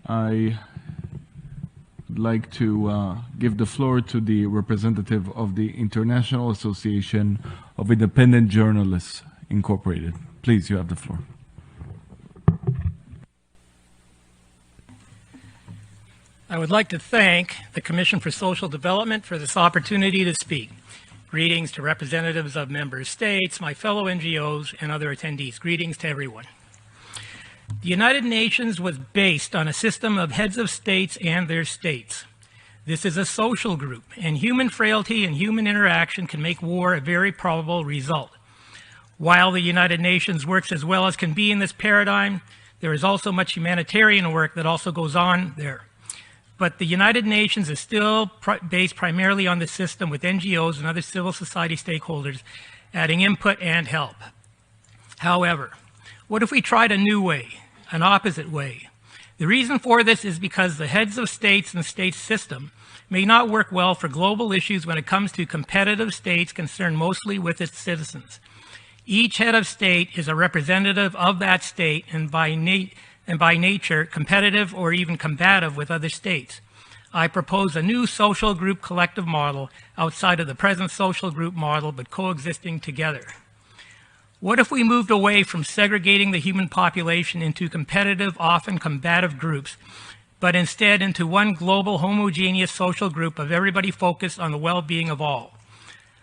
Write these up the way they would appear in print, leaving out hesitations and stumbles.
I would like to give the floor to the representative of the International Association of Independent Journalists, Incorporated. Please, you have the floor. I would like to thank the Commission for Social Development for this opportunity to speak. Greetings to representatives of member states, my fellow NGOs, and other attendees. Greetings to everyone. The United Nations was based on a system of heads of states and their states. This is a social group, and human frailty and human interaction can make war a very probable result. While the United Nations works as well as can be in this paradigm, there is also much humanitarian work that also goes on there. But the United Nations is still based primarily on the system with NGOs and other civil society stakeholders adding input and help. However, what if we tried a new way, an opposite way? The reason for this is because the heads of states and the state system may not work well for global issues when it comes to competitive states concerned mostly with its citizens. Each head of state is a representative of that state and by nature competitive or even combative with other states. I propose a new social group collective model outside of the present social group model, but coexisting together. What if we moved away from segregating the human population into competitive, often combative groups, but instead into one global homogeneous social group of everybody focused on the well-being of all?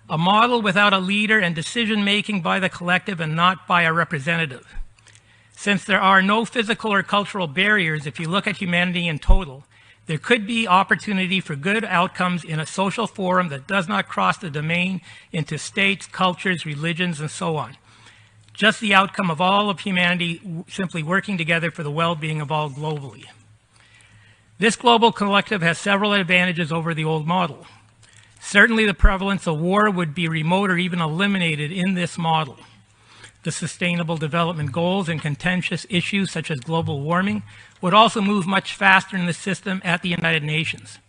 A model without a leader and decision-making by the collective and not by a representative. Since there are no physical or cultural barriers, if you look at humanity in total, there could be opportunity for good outcomes in a social forum that does not cross the domain into states, cultures, religions, and so on. Just the outcome of all of humanity simply working together for the well-being of all globally. This global collective has several advantages over the old model. Certainly the prevalence of war would be remote or even eliminated in this model. The Sustainable Development Goals and contentious issues such as global warming would also move much faster in the system at the United Nations.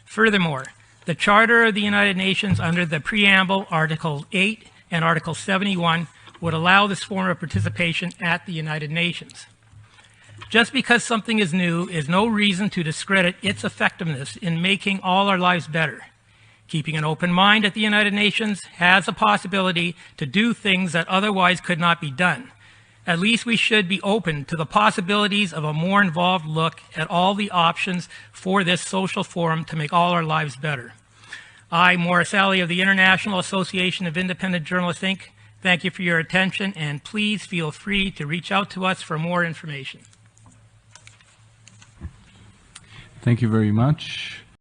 Furthermore, the Charter of the United Nations under the Preamble, Article 8 and Article 71 would allow this form of participation at the United Nations. Just because something is new is no reason to discredit its effectiveness in making all our lives better. Keeping an open mind at the United Nations has a possibility to do things that otherwise could not be done. At least we should be open to the possibilities of a more involved look at all the options for this social forum to make all our lives better. I, Maurice Ali of the International Association of Independent Journalists, Inc., thank you for your attention, and please feel free to reach out to us for more information. Thank you very much.